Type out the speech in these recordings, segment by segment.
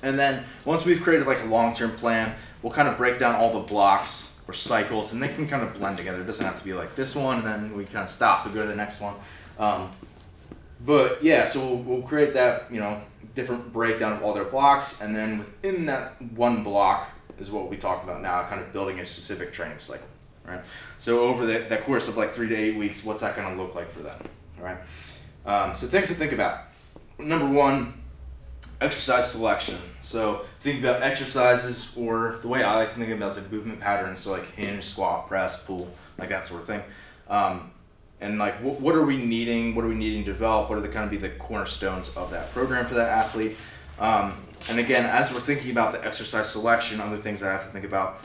And then once we've created like a long-term plan, we'll kind of break down all the blocks or cycles, and they can kind of blend together. It doesn't have to be like this one, and then we kind of stop and go to the next one. But yeah, so we'll create that, different breakdown of all their blocks, and then within that one block is what we talked about now, kind of building a specific training cycle, right? So over that course of like 3 to 8 weeks, what's that going to look like for them, all right? So things to think about. Number one, exercise selection. So think about exercises, or the way I like to think about it is like movement patterns, so like hinge, squat, press, pull, like that sort of thing. And like what are we needing? What are we needing to develop? What are the kind of be the cornerstones of that program for that athlete? And again, as we're thinking about the exercise selection, other things that I have to think about.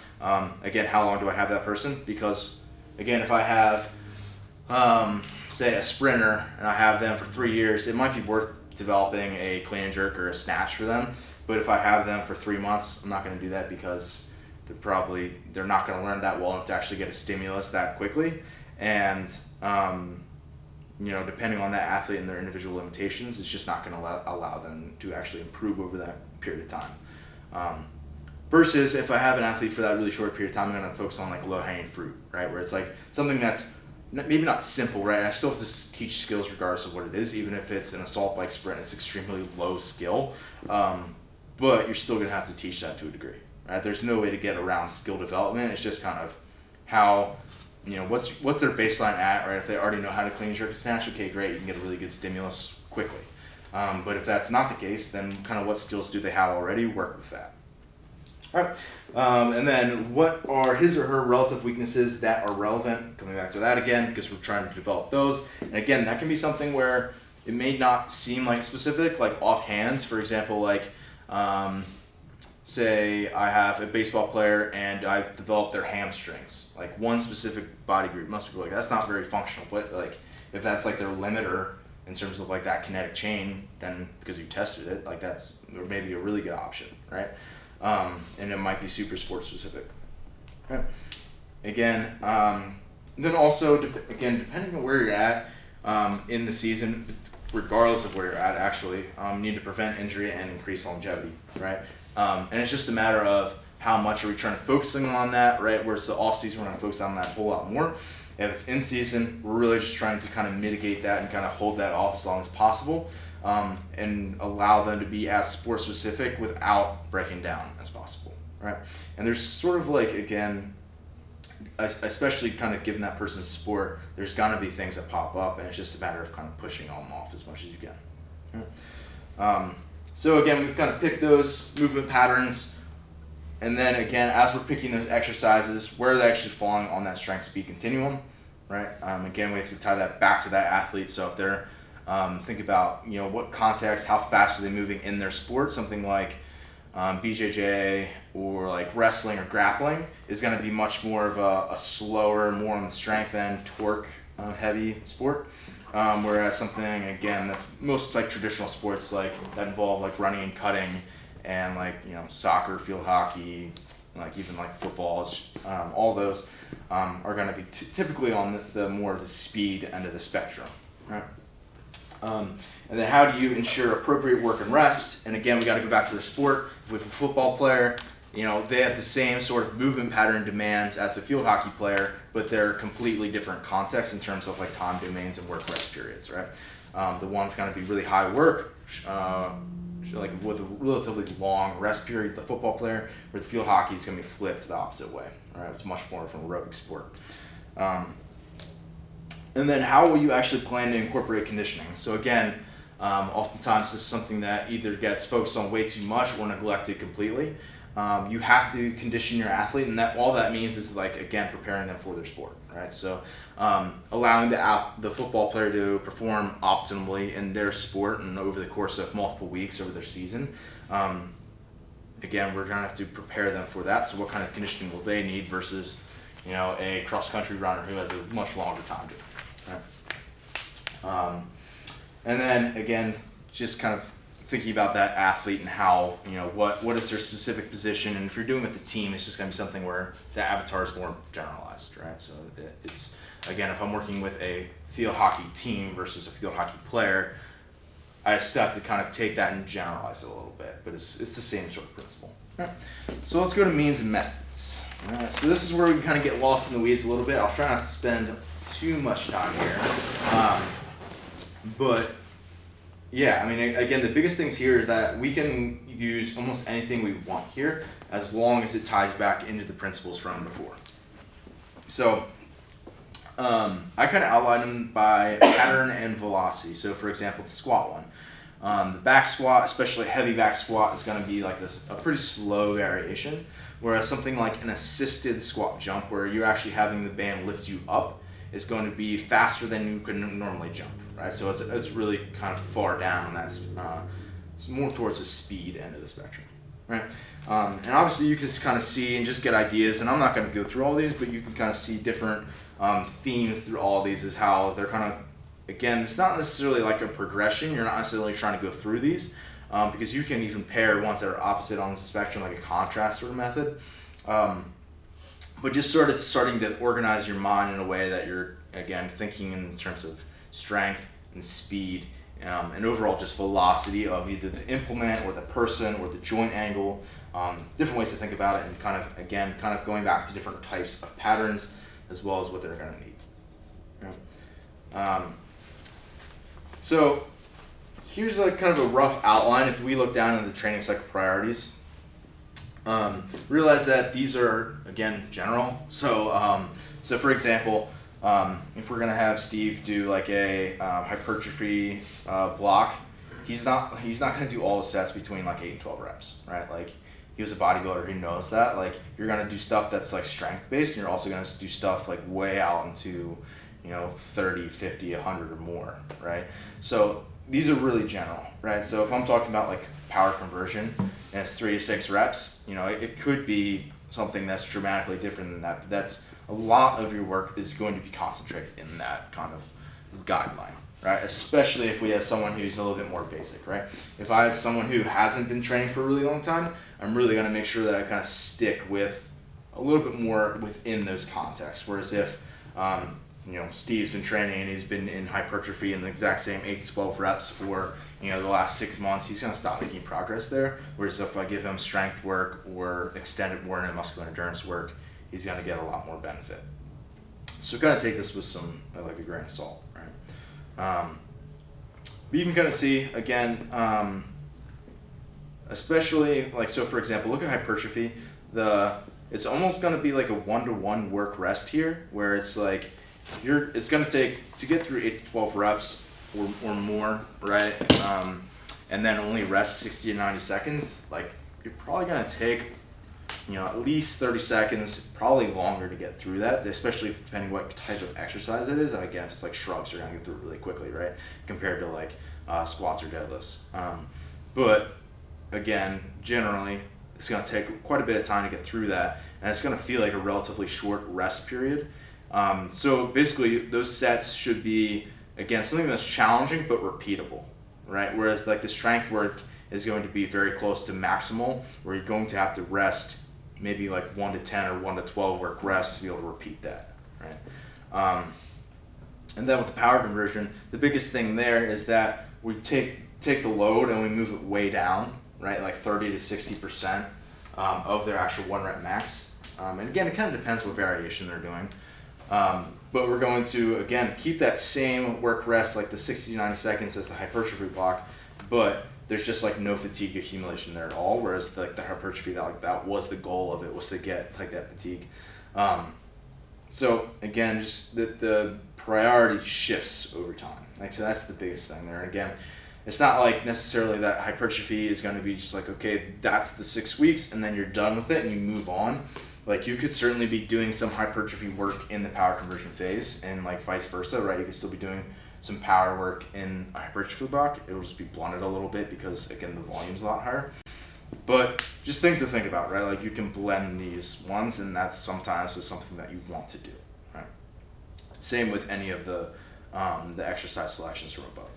Again, how long do I have that person? Because again, if I have say a sprinter and I have them for 3 years, it might be worth developing a clean and jerk or a snatch for them. But if I have them for 3 months, I'm not going to do that because they're not going to learn that well enough to actually get a stimulus that quickly. And depending on that athlete and their individual limitations, it's just not going to allow them to actually improve over that period of time. Versus if I have an athlete for that really short period of time, I'm going to focus on like low-hanging fruit, right? Where it's like something that's maybe not simple, right? I still have to teach skills regardless of what it is, even if it's an assault bike sprint, it's extremely low skill. But you're still going to have to teach that to a degree, right? There's no way to get around skill development. It's just kind of how, what's their baseline at, right? If they already know how to clean, jerk, and snatch, okay, great, you can get a really good stimulus quickly. But if that's not the case, then kind of what skills do they have already? Work with that. All right. And then what are his or her relative weaknesses that are relevant? Coming back to that again, because we're trying to develop those. And again, that can be something where it may not seem like specific, like offhand. For example, like say I have a baseball player and I've developed their hamstrings, like one specific body group. Most people are like, that's not very functional. But like if that's like their limiter in terms of like that kinetic chain, then because you tested it, like that's maybe a really good option, right? And it might be super sport specific. Okay. Again, then also, depending on where you're at in the season, regardless of where you're at, actually, you need to prevent injury and increase longevity, right? And it's just a matter of how much are we trying to focusing on that, right? Where it's the off season, we're going to focus on that a whole lot more. If it's in season, we're really just trying to kind of mitigate that and kind of hold that off as long as possible. And allow them to be as sport specific without breaking down as possible, right? And there's sort of like, again, especially kind of given that person's sport, there's gonna be things that pop up, and it's just a matter of kind of pushing them off as much as you can. Right? So again, we've kind of picked those movement patterns, and then again, as we're picking those exercises, where are they actually falling on that strength speed continuum, right? Again, we have to tie that back to that athlete. So if they're think about what context, how fast are they moving in their sport. Something like BJJ or like wrestling or grappling is going to be much more of a slower, more on the strength and torque heavy sport. Whereas something again that's most like traditional sports like that involve like running and cutting and like soccer, field hockey, like even like footballs, all those are going to be typically on the more of the speed end of the spectrum, right? And then how do you ensure appropriate work and rest? And again, we got to go back to the sport. With a football player, they have the same sort of movement pattern demands as a field hockey player, but they're completely different contexts in terms of like time domains and work rest periods, right? The one's going to be really high work, like with a relatively long rest period, the football player, where the field hockey is going to be flipped the opposite way, right? It's much more of an aerobic sport. And then how will you actually plan to incorporate conditioning? So again, oftentimes this is something that either gets focused on way too much or neglected completely. You have to condition your athlete, and that all that means is like, again, preparing them for their sport, right? So allowing the football player to perform optimally in their sport and over the course of multiple weeks over their season. Again, we're gonna have to prepare them for that. So what kind of conditioning will they need versus a cross-country runner who has a much longer time to it. Right. And then again, just kind of thinking about that athlete and how what is their specific position, and if you're doing it with the team, it's just going to be something where the avatar is more generalized, right? So it's again, if I'm working with a field hockey team versus a field hockey player, I just have to kind of take that and generalize it a little bit, but it's the same sort of principle. Right. So let's go to means and methods. All right, so this is where we kind of get lost in the weeds a little bit. I'll try not to spend too much time here. But yeah, I mean, again, the biggest things here is that we can use almost anything we want here as long as it ties back into the principles from before. So I kind of outline them by pattern and velocity. So for example, the squat one. The back squat, especially heavy back squat, is going to be like this, a pretty slow variation. Whereas something like an assisted squat jump, where you're actually having the band lift you up, is going to be faster than you can normally jump, right? So it's really kind of far down, and that's it's more towards the speed end of the spectrum, right? And obviously you can just kind of see and just get ideas, and I'm not going to go through all these, but you can kind of see different themes through all these, is how they're kind of, again, it's not necessarily like a progression. You're not necessarily trying to go through these, because you can even pair ones that are opposite on the spectrum, like a contrast sort of method. But just sort of starting to organize your mind in a way that you're, again, thinking in terms of strength and speed, and overall just velocity of either the implement or the person or the joint angle, different ways to think about it, and kind of, again, kind of going back to different types of patterns as well as what they're going to need. Yeah. So here's like kind of a rough outline. If we look down into the training cycle priorities, realize that these are, again, general. So so for example, if we're gonna have Steve do like a hypertrophy block, he's not gonna do all the sets between like 8 and 12 reps, right? Like, he was a bodybuilder, he knows that. Like, you're gonna do stuff that's like strength based, and you're also gonna do stuff like way out into, 30, 50, 100 or more, right? So these are really general, right? So if I'm talking about like power conversion and it's 3 to 6 reps, it could be something that's dramatically different than that. But that's a lot of your work is going to be concentrated in that kind of guideline, right? Especially if we have someone who's a little bit more basic, right? If I have someone who hasn't been training for a really long time, I'm really going to make sure that I kind of stick with a little bit more within those contexts. Whereas if Steve's been training and he's been in hypertrophy in the exact same 8 to 12 reps for the last 6 months, he's going to stop making progress there. Whereas if I give him strength work or extended worn and muscular endurance work, he's going to get a lot more benefit. So kind of take this with some, like, a grain of salt, right? But you can kind of see, again, especially, like, so for example, look at hypertrophy. It's almost going to be like a 1-to-1 work rest here, where it's like, it's going to take, to get through 8 to 12 reps or more, right? And then only rest 60 to 90 seconds, like, you're probably going to take, at least 30 seconds, probably longer to get through that, especially depending what type of exercise it is. And again, if it's like shrugs, you're going to get through it really quickly, right? Compared to like squats or deadlifts. But again, generally, it's going to take quite a bit of time to get through that, and it's going to feel like a relatively short rest period. So basically, those sets should be, again, something that's challenging but repeatable, right? Whereas like the strength work is going to be very close to maximal, where you're going to have to rest maybe like 1 to 10 or 1 to 12 work rest to be able to repeat that, right? And then with the power conversion, the biggest thing there is that we take the load and we move it way down, right? Like 30 to 60% of their actual 1 rep max. And again, it kind of depends what variation they're doing. But we're going to, again, keep that same work rest, like the 60 to 90 seconds as the hypertrophy block, but there's just like no fatigue accumulation there at all. Whereas like the hypertrophy, that was the goal of it, was to get like that fatigue. So again, just the priority shifts over time. Like, so that's the biggest thing there. And again, it's not like necessarily that hypertrophy is going to be just like, okay, that's the 6 weeks and then you're done with it and you move on. Like, you could certainly be doing some hypertrophy work in the power conversion phase, and like vice versa, right? You could still be doing some power work in a hypertrophy block. It'll just be blunted a little bit because, again, the volume's a lot higher. But just things to think about, right? Like, you can blend these ones, and that's sometimes is something that you want to do, right? Same with any of the exercise selections from above.